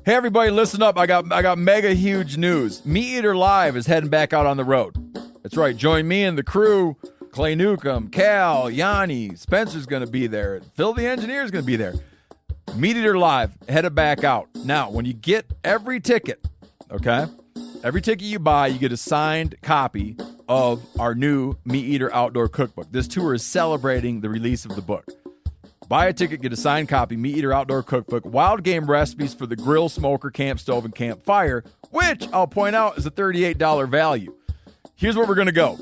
Hey everybody, listen up. I got mega huge news. Meat Eater Live is heading back out on the road. That's right. Join me and the crew. Clay Newcomb, Cal, Yanni, Spencer's going to be there. Phil the Engineer's going to be there. Meat Eater Live headed back out. Now, when you get every ticket, okay? Every ticket you buy, you get a signed copy of our new Meat Eater Outdoor Cookbook. This tour is celebrating the release of the book. Buy a ticket, get a signed copy, Meat Eater Outdoor Cookbook, wild game recipes for the grill, smoker, camp stove, and campfire, which I'll point out is a $38 value. Here's where we're going to go.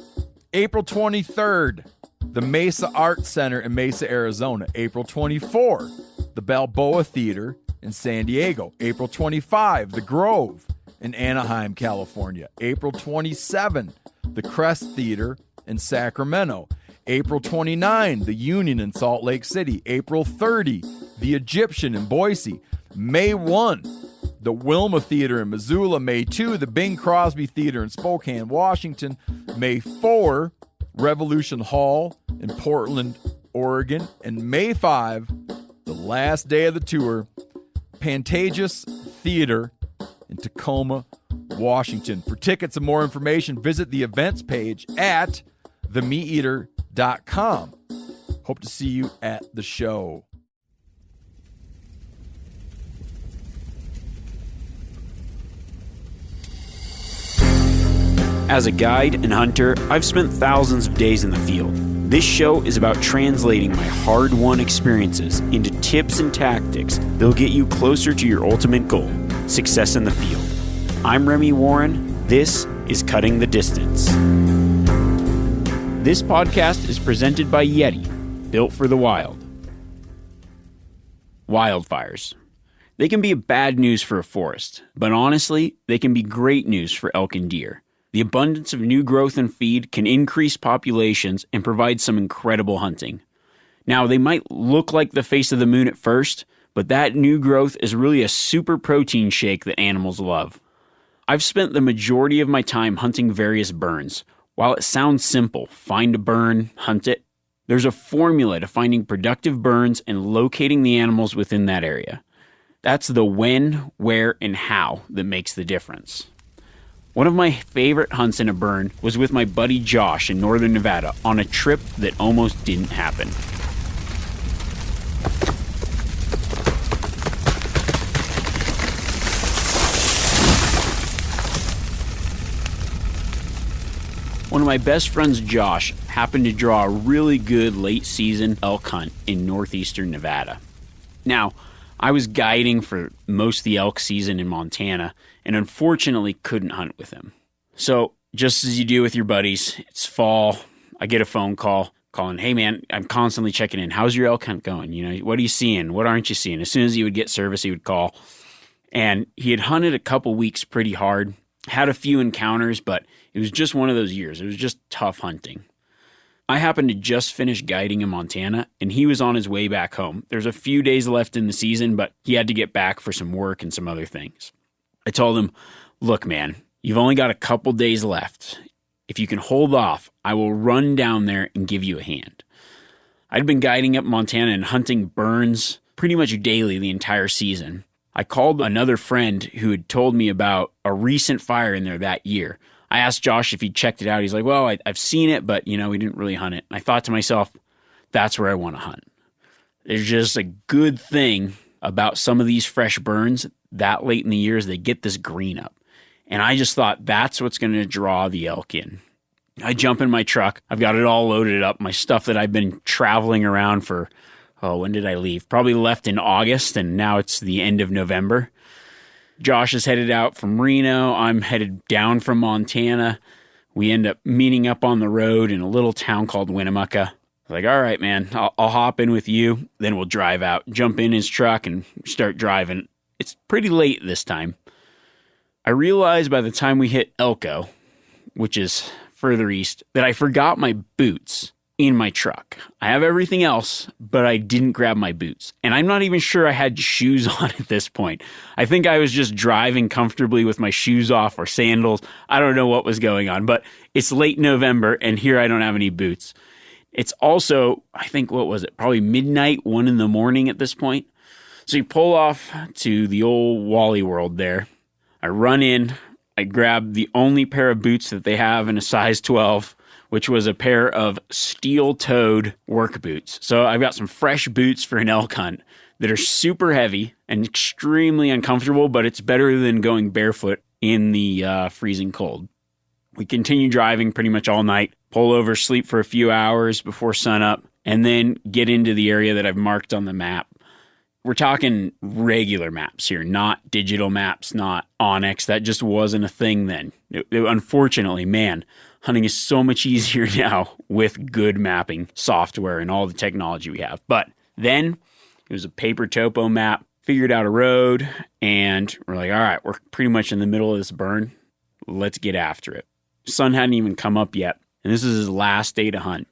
April 23rd, the Mesa Arts Center in Mesa, Arizona. April 24, the Balboa Theater in San Diego. April 25, the Grove in Anaheim, California. April 27, the Crest Theater in Sacramento. April 29, the Union in Salt Lake City. April 30, the Egyptian in Boise. May 1, the Wilma Theater in Missoula. May 2, the Bing Crosby Theater in Spokane, Washington. May 4, Revolution Hall in Portland, Oregon. And May 5, the last day of the tour, Pantages Theater in Tacoma, Washington. For tickets and more information, visit the events page at themeateater.com. Hope to see you at the show. As a guide and hunter, I've spent thousands of days in the field. This show is about translating my hard-won experiences into tips and tactics that'll get you closer to your ultimate goal, success in the field. I'm Remy Warren. This is Cutting the Distance. This podcast is presented by Yeti, built for the wild. Wildfires. They can be bad news for a forest, but honestly, they can be great news for elk and deer. The abundance of new growth and feed can increase populations and provide some incredible hunting. Now, they might look like the face of the moon at first, but that new growth is really a super protein shake that animals love. I've spent the majority of my time hunting various burns. While it sounds simple, find a burn, hunt it, there's a formula to finding productive burns and locating the animals within that area. That's the when, where, and how that makes the difference. One of my favorite hunts in a burn was with my buddy Josh in northern Nevada on a trip that almost didn't happen. One of my best friends, Josh, happened to draw a really good late-season elk hunt in northeastern Nevada. Now, I was guiding for most of the elk season in Montana and unfortunately couldn't hunt with him. So, just as you do with your buddies, it's fall, I get a phone call calling, hey man, I'm constantly checking in. How's your elk hunt going? You know, what are you seeing? What aren't you seeing? As soon as he would get service, he would call. And he had hunted a couple weeks pretty hard, had a few encounters, but it was just one of those years. It was just tough hunting. I happened to just finish guiding in Montana, and he was on his way back home. There's a few days left in the season, but he had to get back for some work and some other things. I told him, look, man, you've only got a couple days left. If you can hold off, I will run down there and give you a hand. I'd been guiding up Montana and hunting burns pretty much daily the entire season. I called another friend who had told me about a recent fire in there that year. I asked Josh if he'd checked it out. He's like, well, I've seen it, but, you know, we didn't really hunt it. And I thought to myself, that's where I want to hunt. There's just a good thing about some of these fresh burns that late in the year is they get this green up. And I just thought that's what's going to draw the elk in. I jump in my truck. I've got it all loaded up. My stuff that I've been traveling around for, when did I leave? Probably left in August, and now it's the end of November. Josh is headed out from Reno. I'm headed down from Montana. We end up meeting up on the road in a little town called Winnemucca. Like, all right, man, I'll hop in with you. Then we'll drive out, jump in his truck, and start driving. It's pretty late this time. I realized by the time we hit Elko, which is further east, that I forgot my boots in my truck. I have everything else, but I didn't grab my boots. And I'm not even sure I had shoes on at this point. I think I was just driving comfortably with my shoes off or sandals. I don't know what was going on, but it's late November and here I don't have any boots. It's also, I think, what was it? Probably midnight, 1 a.m. at this point. So you pull off to the old Wally World there. I run in. I grab the only pair of boots that they have in a size 12, which was a pair of steel-toed work boots. So I've got some fresh boots for an elk hunt that are super heavy and extremely uncomfortable, but it's better than going barefoot in the freezing cold. We continue driving pretty much all night, pull over, sleep for a few hours before sunup, and then get into the area that I've marked on the map. We're talking regular maps here, not digital maps, not Onyx. That just wasn't a thing then. Unfortunately, man, hunting is so much easier now with good mapping software and all the technology we have. But then it was a paper topo map, figured out a road, and we're like, all right, we're pretty much in the middle of this burn. Let's get after it. Sun hadn't even come up yet, and this is his last day to hunt.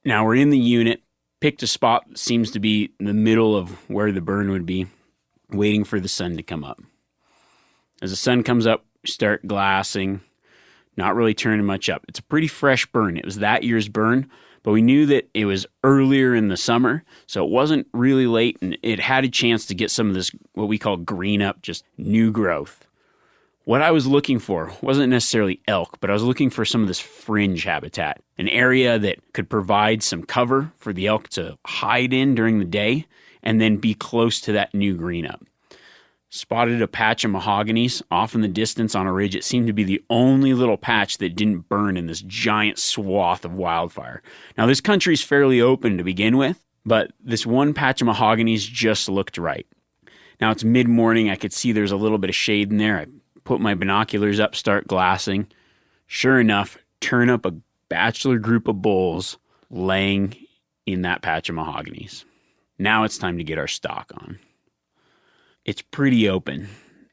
Now we're in the unit, picked a spot that seems to be in the middle of where the burn would be, waiting for the sun to come up. As the sun comes up, we start glassing, not really turning much up. It's a pretty fresh burn. It was that year's burn, but we knew that it was earlier in the summer, so it wasn't really late, and it had a chance to get some of this, what we call green up, just new growth. What I was looking for wasn't necessarily elk, but I was looking for some of this fringe habitat, an area that could provide some cover for the elk to hide in during the day and then be close to that new green up. Spotted a patch of mahoganies off in the distance on a ridge. It seemed to be the only little patch that didn't burn in this giant swath of wildfire. Now, this country's fairly open to begin with, but this one patch of mahoganies just looked right. Now, it's mid-morning. I could see there's a little bit of shade in there. I put my binoculars up, start glassing. Sure enough, turn up a bachelor group of bulls laying in that patch of mahoganies. Now it's time to get our stock on. It's pretty open,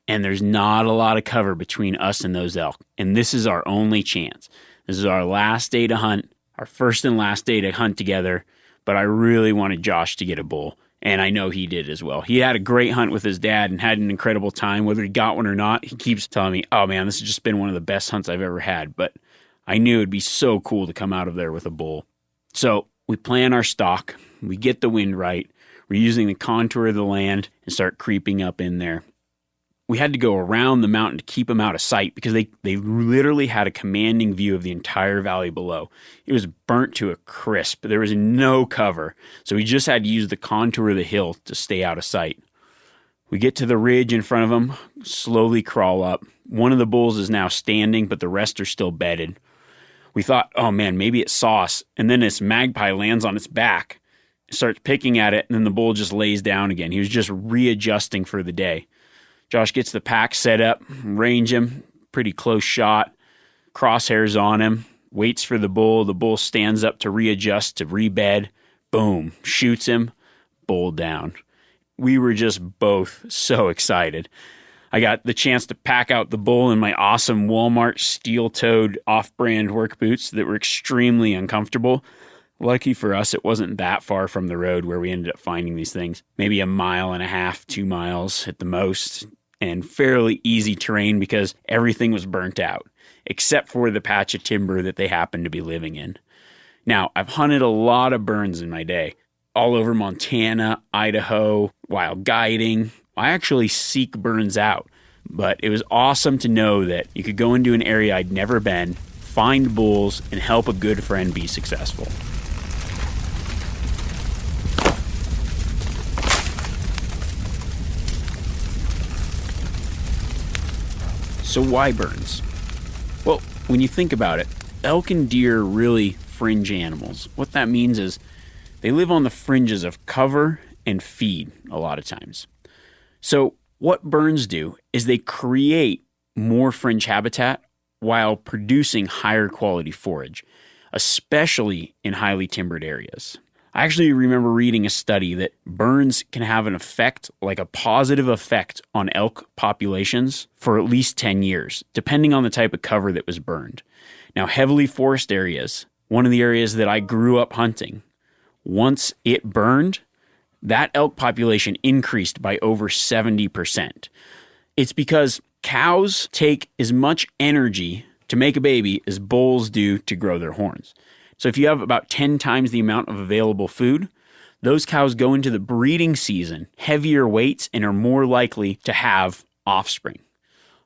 and there's not a lot of cover between us and those elk, and this is our only chance. This is our last day to hunt, our first and last day to hunt together, but I really wanted Josh to get a bull. And I know he did as well. He had a great hunt with his dad and had an incredible time. Whether he got one or not, he keeps telling me, oh man, this has just been one of the best hunts I've ever had. But I knew it'd be so cool to come out of there with a bull. So we plan our stalk. We get the wind right. We're using the contour of the land and start creeping up in there. We had to go around the mountain to keep them out of sight because they literally had a commanding view of the entire valley below. It was burnt to a crisp. There was no cover, so we just had to use the contour of the hill to stay out of sight. We get to the ridge in front of them, slowly crawl up. One of the bulls is now standing, but the rest are still bedded. We thought, oh man, maybe it saw us, and then this magpie lands on its back, starts picking at it, and then the bull just lays down again. He was just readjusting for the day. Josh gets the pack set up, range him, pretty close shot, crosshairs on him, waits for the bull. The bull stands up to readjust, to rebed. Boom, shoots him, bull down. We were just both so excited. I got the chance to pack out the bull in my awesome Walmart steel-toed off-brand work boots that were extremely uncomfortable. Lucky for us, it wasn't that far from the road where we ended up finding these things. Maybe 1.5 miles, 2 miles at the most, and fairly easy terrain because everything was burnt out, except for the patch of timber that they happened to be living in. Now, I've hunted a lot of burns in my day, all over Montana, Idaho, while guiding. I actually seek burns out, but it was awesome to know that you could go into an area I'd never been, find bulls, and help a good friend be successful. So why burns? Well, when you think about it, elk and deer are really fringe animals. What that means is they live on the fringes of cover and feed a lot of times. So what burns do is they create more fringe habitat while producing higher quality forage, especially in highly timbered areas. I actually remember reading a study that burns can have an effect, like a positive effect on elk populations for at least 10 years, depending on the type of cover that was burned. Now, heavily forest areas, one of the areas that I grew up hunting, once it burned, that elk population increased by over 70%. It's because cows take as much energy to make a baby as bulls do to grow their horns. So if you have about 10 times the amount of available food, those cows go into the breeding season heavier weights and are more likely to have offspring.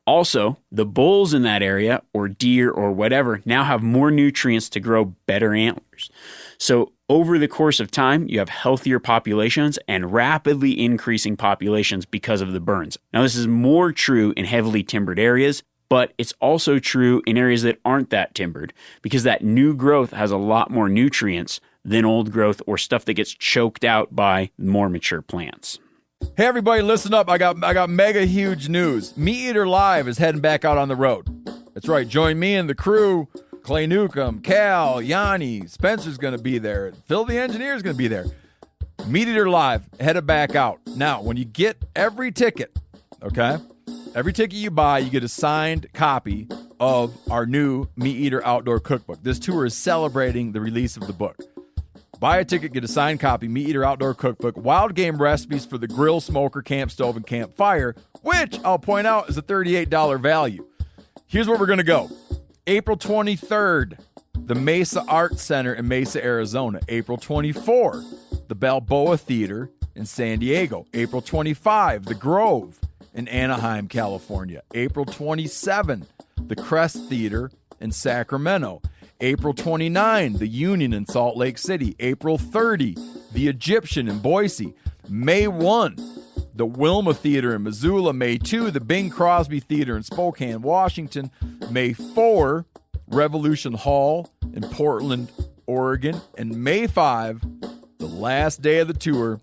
Also, the bulls in that area, or deer or whatever, now have more nutrients to grow better antlers. So over the course of time, you have healthier populations and rapidly increasing populations because of the burns. Now, this is more true in heavily timbered areas, but it's also true in areas that aren't that timbered, because that new growth has a lot more nutrients than old growth or stuff that gets choked out by more mature plants. Hey everybody, listen up. I got mega huge news. Meat Eater Live is heading back out on the road. That's right. Join me and the crew. Clay Newcomb, Cal, Yanni, Spencer's going to be there. Phil the engineer's going to be there. Meat Eater Live headed back out. Now, when you get every ticket, okay? Every ticket you buy, you get a signed copy of our new Meat Eater Outdoor Cookbook. This tour is celebrating the release of the book. Buy a ticket, get a signed copy, Meat Eater Outdoor Cookbook, wild game recipes for the grill, smoker, camp stove, and campfire, which I'll point out is a $38 value. Here's where we're going to go. April 23rd, the Mesa Arts Center in Mesa, Arizona. April 24, the Balboa Theater in San Diego. April 25, the Grove in Anaheim, California. April 27, the Crest Theater in Sacramento. April 29, the Union in Salt Lake City. April 30, the Egyptian in Boise. May 1, the Wilma Theater in Missoula. May 2, the Bing Crosby Theater in Spokane, Washington. May 4, Revolution Hall in Portland, Oregon. And May 5, the last day of the tour,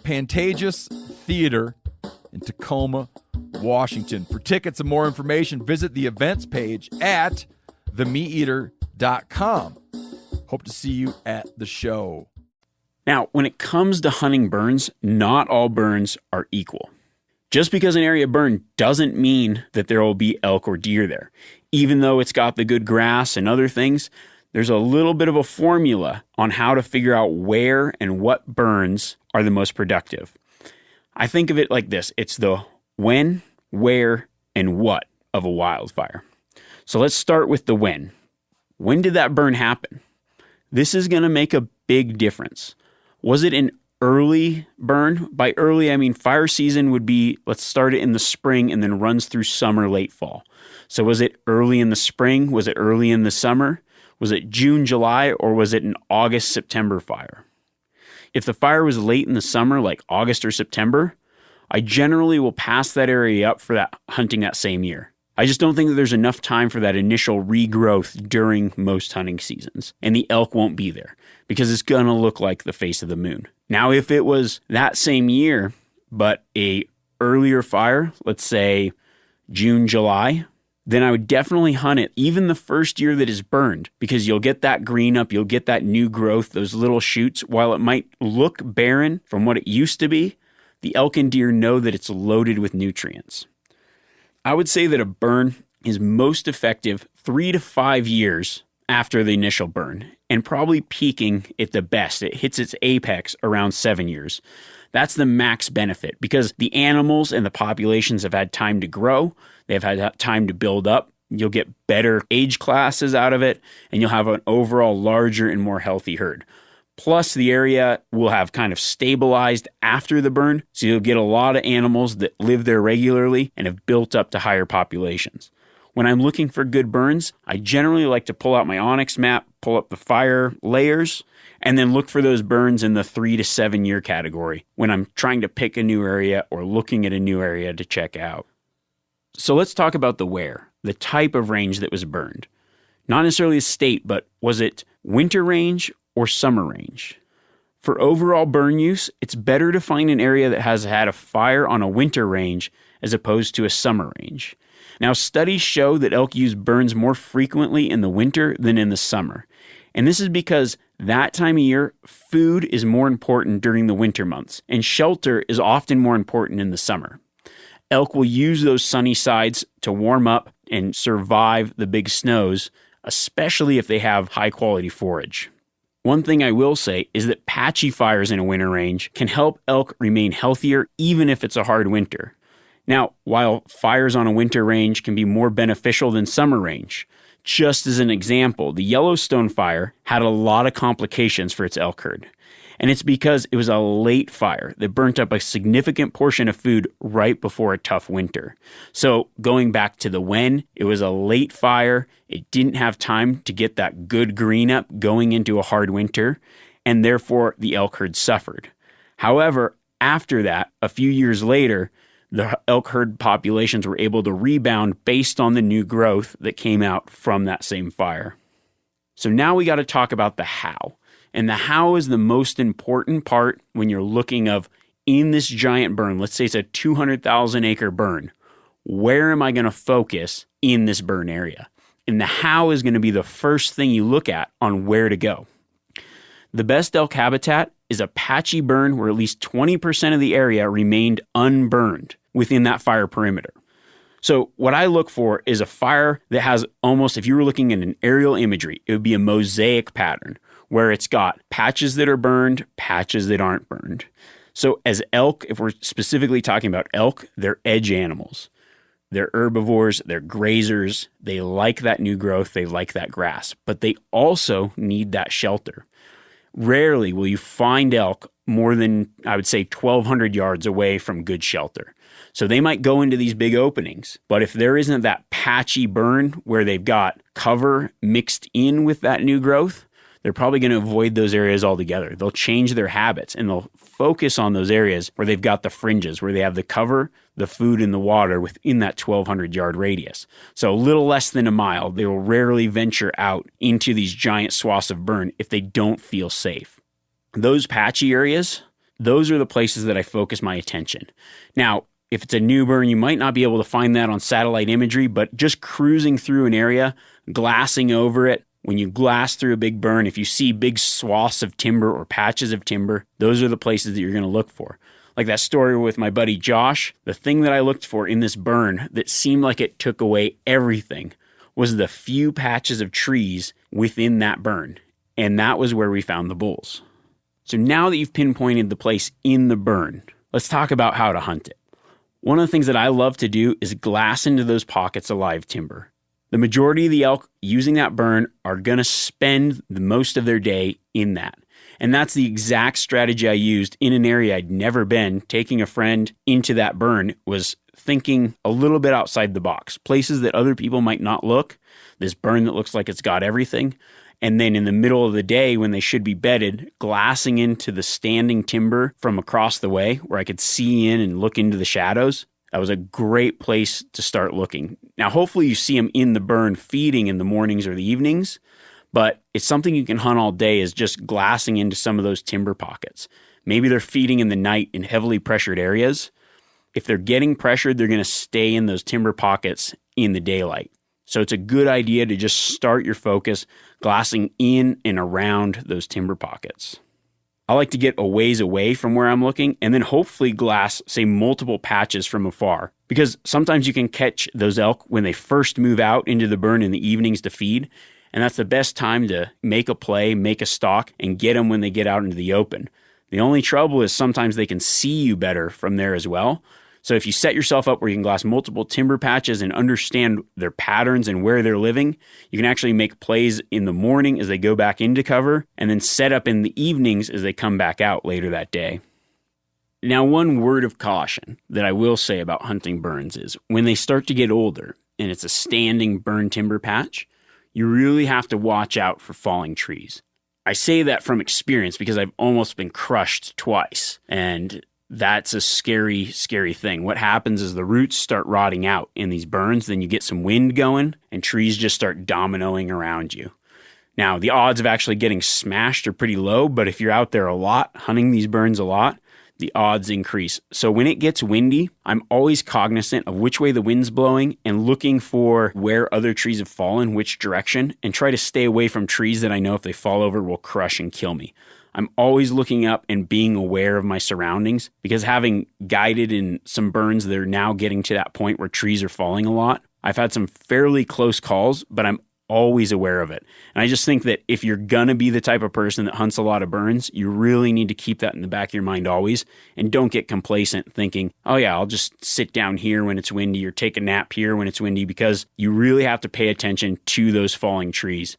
Pantages Theater in Tacoma, Washington. For tickets and more information, visit the events page at themeateater.com. Hope to see you at the show. Now, when it comes to hunting burns, not all burns are equal. Just because an area burned doesn't mean that there will be elk or deer there. Even though it's got the good grass and other things, there's a little bit of a formula on how to figure out where and what burns are the most productive. I think of it like this. It's the when, where, and what of a wildfire. So let's start with the when. When did that burn happen? This is going to make a big difference. Was it an early burn? By early, I mean fire season would be, let's start it in the spring and then runs through summer, late fall. So was it early in the spring? Was it early in the summer? Was it June, July, or was it an August, September fire? If the fire was late in the summer, like August or September, I generally will pass that area up for that hunting that same year. I just don't think that there's enough time for that initial regrowth during most hunting seasons. And the elk won't be there because it's going to look like the face of the moon. Now, if it was that same year, but a earlier fire, let's say June, July, then I would definitely hunt it even the first year that is burned, because you'll get that green up, you'll get that new growth, those little shoots. While it might look barren from what it used to be, the elk and deer know that it's loaded with nutrients. I would say that a burn is most effective 3 to 5 years after the initial burn, and probably peaking at the best. It hits its apex around 7 years. That's the max benefit because the animals and the populations have had time to grow. They've had time to build up. You'll get better age classes out of it, and you'll have an overall larger and more healthy herd. Plus, the area will have kind of stabilized after the burn, so you'll get a lot of animals that live there regularly and have built up to higher populations. When I'm looking for good burns, I generally like to pull out my Onyx map, pull up the fire layers, and then look for those burns in the 3 to 7 year category when I'm trying to pick a new area or looking at a new area to check out. So let's talk about the where, the type of range that was burned. Not necessarily a state, but was it winter range or summer range? For overall burn use, it's better to find an area that has had a fire on a winter range as opposed to a summer range. Now, studies show that elk use burns more frequently in the winter than in the summer. And this is because that time of year, food is more important during the winter months, and shelter is often more important in the summer. Elk will use those sunny sides to warm up and survive the big snows, especially if they have high-quality forage. One thing I will say is that patchy fires in a winter range can help elk remain healthier even if it's a hard winter. Now, while fires on a winter range can be more beneficial than summer range, just as an example, the Yellowstone fire had a lot of complications for its elk herd. And it's because it was a late fire that burnt up a significant portion of food right before a tough winter. So going back to the when, it was a late fire. It didn't have time to get that good green up going into a hard winter, and therefore the elk herd suffered. However, after that, a few years later, the elk herd populations were able to rebound based on the new growth that came out from that same fire. So now we got to talk about the how. And the how is the most important part when you're looking of in this giant burn. Let's say it's a 200,000 acre burn. Where am I going to focus in this burn area? And the how is going to be the first thing you look at on where to go. The best elk habitat is a patchy burn where at least 20% of the area remained unburned within that fire perimeter. So what I look for is a fire that has almost, if you were looking at an aerial imagery, it would be a mosaic pattern where it's got patches that are burned, patches that aren't burned. So as elk, if we're specifically talking about elk, they're edge animals. They're herbivores, they're grazers, they like that new growth, they like that grass, but they also need that shelter. Rarely will you find elk more than, I would say, 1,200 yards away from good shelter. So they might go into these big openings, but if there isn't that patchy burn where they've got cover mixed in with that new growth, they're probably going to avoid those areas altogether. They'll change their habits and they'll focus on those areas where they've got the fringes, where they have the cover, the food, and the water within that 1,200 yard radius. So a little less than a mile, they will rarely venture out into these giant swaths of burn if they don't feel safe. Those patchy areas, those are the places that I focus my attention. Now, if it's a new burn, you might not be able to find that on satellite imagery, but just cruising through an area, glassing over it, when you glass through a big burn, if you see big swaths of timber or patches of timber, those are the places that you're going to look for. Like that story with my buddy Josh, the thing that I looked for in this burn that seemed like it took away everything was the few patches of trees within that burn. And that was where we found the bulls. So now that you've pinpointed the place in the burn, let's talk about how to hunt it. One of the things that I love to do is glass into those pockets of live timber. The majority of the elk using that burn are going to spend the most of their day in that. And that's the exact strategy I used in an area I'd never been. Taking a friend into that burn was thinking a little bit outside the box. Places that other people might not look. This burn that looks like it's got everything. And then in the middle of the day when they should be bedded, glassing into the standing timber from across the way where I could see in and look into the shadows. That was a great place to start looking. Now, hopefully you see them in the burn feeding in the mornings or the evenings, but it's something you can hunt all day is just glassing into some of those timber pockets. Maybe they're feeding in the night in heavily pressured areas. If they're getting pressured, they're going to stay in those timber pockets in the daylight. So it's a good idea to just start your focus glassing in and around those timber pockets. I like to get a ways away from where I'm looking and then hopefully glass, say, multiple patches from afar. Because sometimes you can catch those elk when they first move out into the burn in the evenings to feed. And that's the best time to make a play, make a stalk, and get them when they get out into the open. The only trouble is sometimes they can see you better from there as well. So if you set yourself up where you can glass multiple timber patches and understand their patterns and where they're living, you can actually make plays in the morning as they go back into cover and then set up in the evenings as they come back out later that day. Now, one word of caution that I will say about hunting burns is when they start to get older and it's a standing burn timber patch, you really have to watch out for falling trees. I say that from experience because I've almost been crushed twice, and that's a scary, scary thing. What happens is the roots start rotting out in these burns, then you get some wind going, and trees just start dominoing around you. Now, the odds of actually getting smashed are pretty low, but if you're out there a lot, hunting these burns a lot, the odds increase. So when it gets windy, I'm always cognizant of which way the wind's blowing and looking for where other trees have fallen, which direction, and try to stay away from trees that I know if they fall over will crush and kill me. I'm always looking up and being aware of my surroundings because having guided in some burns that are now getting to that point where trees are falling a lot, I've had some fairly close calls, but I'm always aware of it. And I just think that if you're going to be the type of person that hunts a lot of burns, you really need to keep that in the back of your mind always. And don't get complacent thinking, oh yeah, I'll just sit down here when it's windy or take a nap here when it's windy, because you really have to pay attention to those falling trees.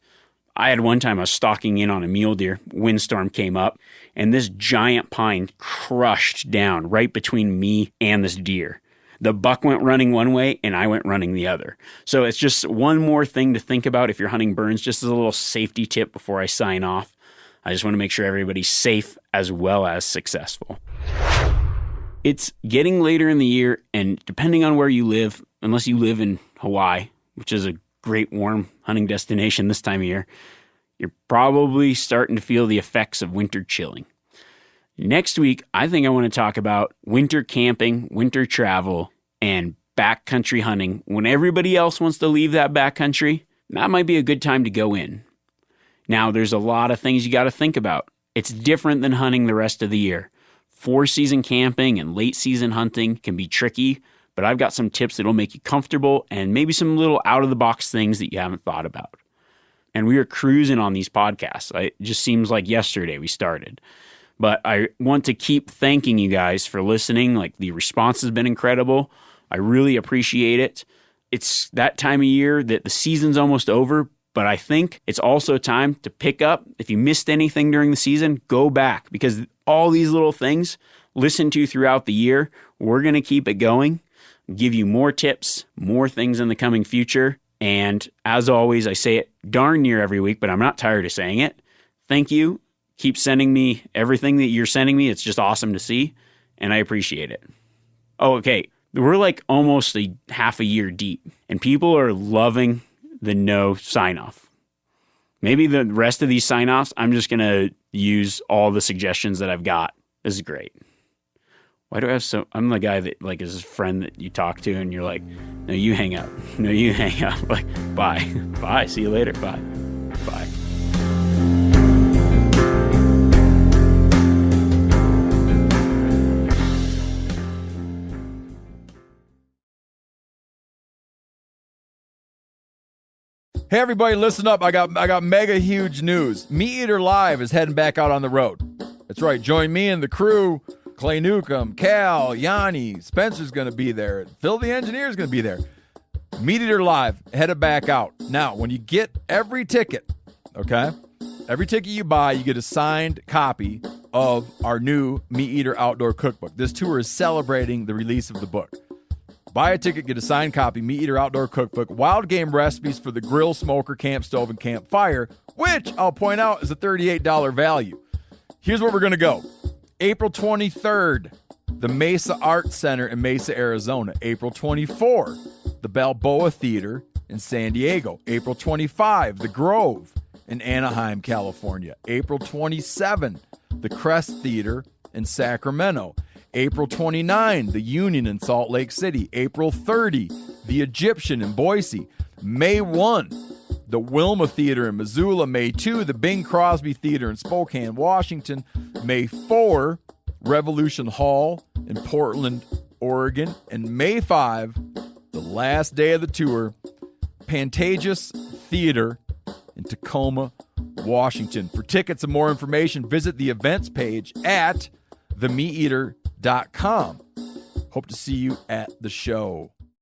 I had one time I was stalking in on a mule deer, windstorm came up, and this giant pine crushed down right between me and this deer. The buck went running one way and I went running the other. So it's just one more thing to think about if you're hunting burns, just as a little safety tip before I sign off. I just want to make sure everybody's safe as well as successful. It's getting later in the year, and depending on where you live, unless you live in Hawaii, which is a great warm hunting destination this time of year, you're probably starting to feel the effects of winter chilling. Next week, I think I want to talk about winter camping, winter travel, and backcountry hunting. When everybody else wants to leave that backcountry, that might be a good time to go in. Now, there's a lot of things you got to think about. It's different than hunting the rest of the year. 4-season camping and late season hunting can be tricky, but I've got some tips that'll make you comfortable and maybe some little out-of-the-box things that you haven't thought about. And we are cruising on these podcasts. It just seems like yesterday we started. But I want to keep thanking you guys for listening. Like, the response has been incredible. I really appreciate it. It's that time of year that the season's almost over, but I think it's also time to pick up. If you missed anything during the season, go back, because all these little things listen to throughout the year. We're going to keep it going, give you more tips, more things in the coming future. And as always, I say it darn near every week, but I'm not tired of saying it. Thank you. Keep sending me everything that you're sending me. It's just awesome to see, and I appreciate it. Oh, okay. We're like almost a half a year deep, and people are loving the no sign-off. Maybe the rest of these sign-offs, I'm just going to use all the suggestions that I've got. This is great. Why do I have I'm the guy that like is a friend that you talk to and you're like, no, you hang up. No, you hang up. Like, bye. Bye. See you later. Bye. Bye. Hey everybody, listen up. I got mega huge news. Meat Eater Live is heading back out on the road. That's right. Join me and the crew. Clay Newcomb, Cal, Yanni, Spencer's going to be there. Phil the engineer's going to be there. Meat Eater Live headed back out. Now, when you get every ticket, okay? Every ticket you buy, you get a signed copy of our new Meat Eater Outdoor Cookbook. This tour is celebrating the release of the book. Buy a ticket, get a signed copy, Meat Eater Outdoor Cookbook, wild game recipes for the grill, smoker, camp stove, and campfire, which I'll point out is a $38 value. Here's where we're going to go. April 23rd, the Mesa Arts Center in Mesa, Arizona. April 24, the Balboa Theater in San Diego. April 25, the Grove in Anaheim, California. April 27, the Crest Theater in Sacramento. April 29, the Union in Salt Lake City. April 30, the Egyptian in Boise. May 1, the Wilma Theater in Missoula. May 2, the Bing Crosby Theater in Spokane, Washington. May 4, Revolution Hall in Portland, Oregon. And May 5, the last day of the tour, Pantages Theater in Tacoma, Washington. For tickets and more information, visit the events page at themeateater.com. Hope to see you at the show.